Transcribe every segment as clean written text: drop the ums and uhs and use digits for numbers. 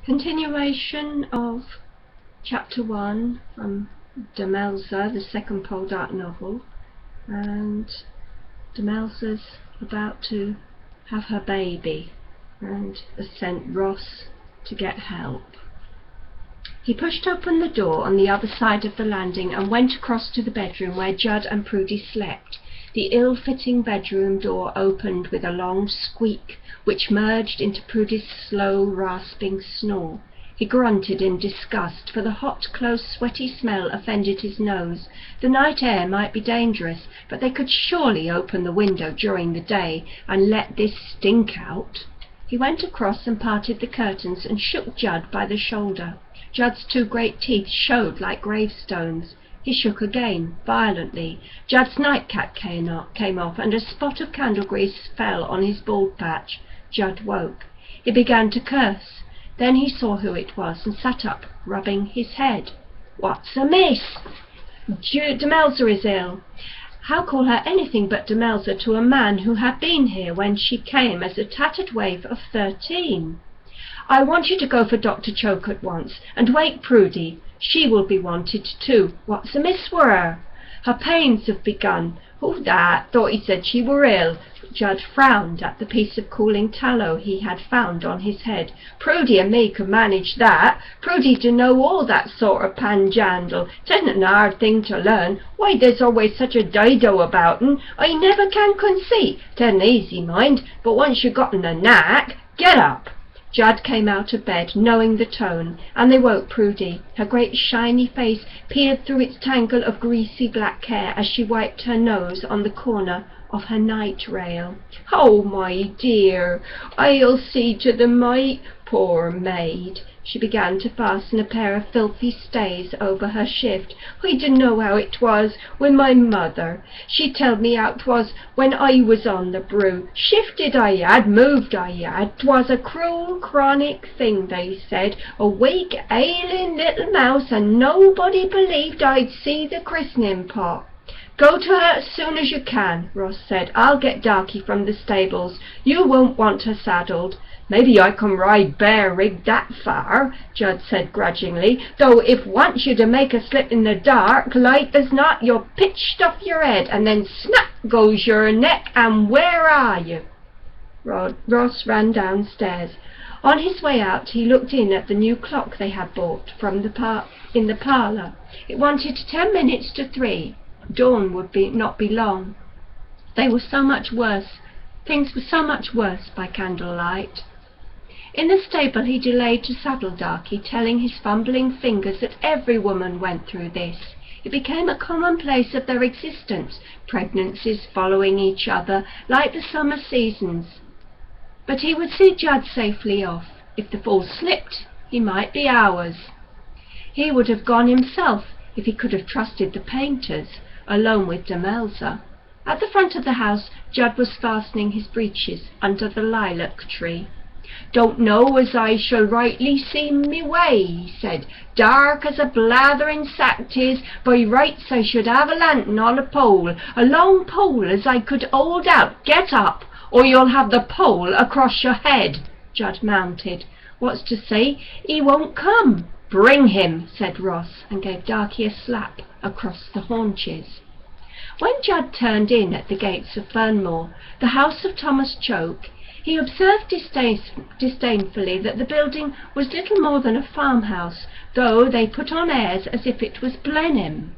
Continuation of Chapter 1 from Demelza, the second Poldark novel, and Demelza's about to have her baby and has sent Ross to get help. He pushed open the door on the other side of the landing and went across to the bedroom where Judd and Prudy slept. The ill-fitting bedroom door opened with a long squeak, which merged into Prudy's slow, rasping snore. He grunted in disgust, for the hot, close, sweaty smell offended his nose. The night air might be dangerous, but they could surely open the window during the day and let this stink out. He went across and parted the curtains and shook Judd by the shoulder. Judd's two great teeth showed like gravestones. He shook again, violently. Judd's nightcap came off, and a spot of candle grease fell on his bald patch. Judd woke. He began to curse. Then he saw who it was and sat up, rubbing his head. "What's amiss?" "Demelza is ill." How call her anything but Demelza to a man who had been here when she came as a tattered waif of 13? "I want you to go for Dr. Choke at once, and wake Prudy. She will be wanted too. What's amiss with her?" "Her pains have begun." "Who that? Thought he said she were ill." Judd frowned at the piece of cooling tallow he had found on his head. "Prudy and me could manage that. Prudy to know all that sort of panjandle. 'Tisn't a hard thing to learn. Why, there's always such a dido about un. I never can conceit. 'Tisn't easy, mind, but once you've gotten the knack. Get up." Judd came out of bed, knowing the tone, and they woke Prudy. Her great shiny face peered through its tangle of greasy black hair as she wiped her nose on the corner of her night rail. "Oh, my dear, I'll see to the mite, poor maid." She began to fasten a pair of filthy stays over her shift. "I dunno how it was with my mother. She telled me how 'twas when I was on the brew. Shifted I had, moved I had. 'Twas a cruel, chronic thing, they said. A weak, ailing little mouse, and nobody believed I'd see the christening pot." "Go to her as soon as you can," Ross said. "I'll get Darky from the stables. You won't want her saddled." "Maybe I can ride bare-rigged that far," Judd said grudgingly, "though if once you to make a slip in the dark, like as not you're pitched off your head, and then snap goes your neck, and where are you?" Ross ran downstairs. On his way out he looked in at the new clock they had bought from in the parlour. It wanted 10 minutes to 3. Dawn would not be long. Things were so much worse by candlelight. In the stable he delayed to saddle Darky, telling his fumbling fingers that every woman went through this. It became a commonplace of their existence, pregnancies following each other like the summer seasons. But he would see Judd safely off. If the fall slipped, he might be hours. He would have gone himself if he could have trusted the painters, alone with Demelza. At the front of the house, Judd was fastening his breeches under the lilac tree. "Don't know as I shall rightly see me way," he said. "Dark as a blathering sack 'tis. By rights I should have a lantern on a pole, a long pole as I could hold out. Get up, or you'll have the pole across your head." Judd mounted. "What's to say he won't come?" "Bring him," said Ross, and gave Darky a slap across the haunches. When Judd turned in at the gates of Fernmore, the house of Thomas Choke, he observed disdainfully that the building was little more than a farmhouse, though they put on airs as if it was Blenheim.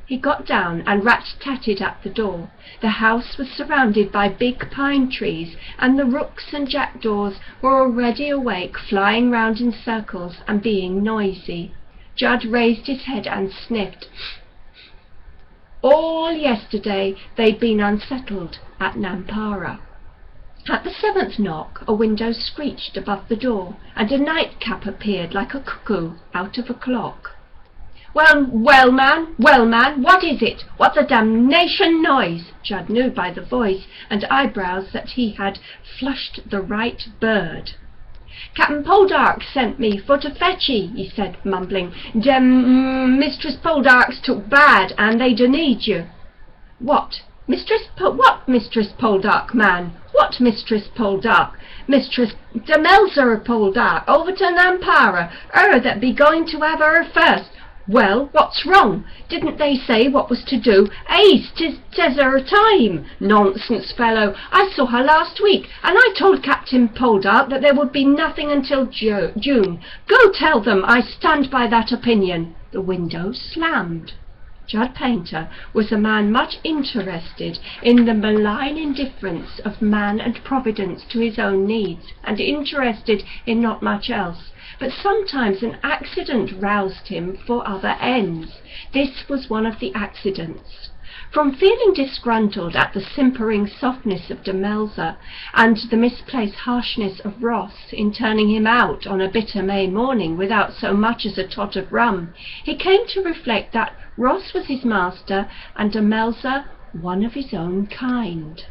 He got down and rat-tatted at the door. The house was surrounded by big pine trees, and the rooks and jackdaws were already awake, flying round in circles and being noisy. Judd raised his head and sniffed. All yesterday they'd been unsettled at Nampara. At the 7th knock a window screeched above the door, and a nightcap appeared like a cuckoo out of a clock. Well, man, what is it? What the damnation noise?" Judd knew by the voice and eyebrows that he had flushed the right bird. "Captain Poldark sent me for to fetch ye," he said, mumbling. "Mistress Poldark's took bad, and they do need you." What Mistress Poldark, man? What not Mistress Poldark, Mistress Demelza of Poldark, Overton and Para, her that be going to have her first. Well, what's wrong? Didn't they say what was to do? Ace, 'tis her time. Nonsense, fellow. I saw her last week, and I told Captain Poldark that there would be nothing until June. Go tell them I stand by that opinion. The window slammed. Judd Painter was a man much interested in the malign indifference of man and Providence to his own needs, and interested in not much else. But sometimes an accident roused him for other ends. This was one of the accidents. From feeling disgruntled at the simpering softness of Demelza and the misplaced harshness of Ross in turning him out on a bitter May morning without so much as a tot of rum, he came to reflect that Ross was his master and Demelza one of his own kind.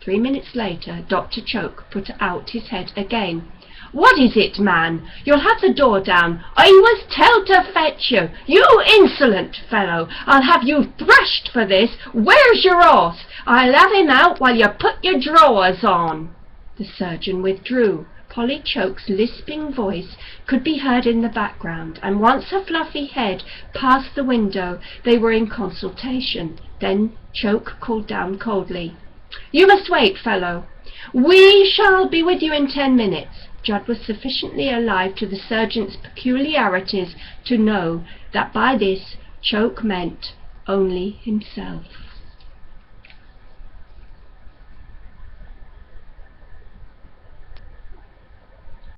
3 minutes later, Dr. Choke put out his head again. "What is it, man? You'll have the door down. I was told to fetch you. You insolent fellow! I'll have you thrashed for this. Where's your horse? I'll have him out while you put your drawers on." The surgeon withdrew. Polly Choke's lisping voice could be heard in the background, and once her fluffy head passed the window, they were in consultation. Then Choke called down coldly, "You must wait, fellow. We shall be with you in 10 minutes." Judd was sufficiently alive to the surgeon's peculiarities to know that by this Choke meant only himself.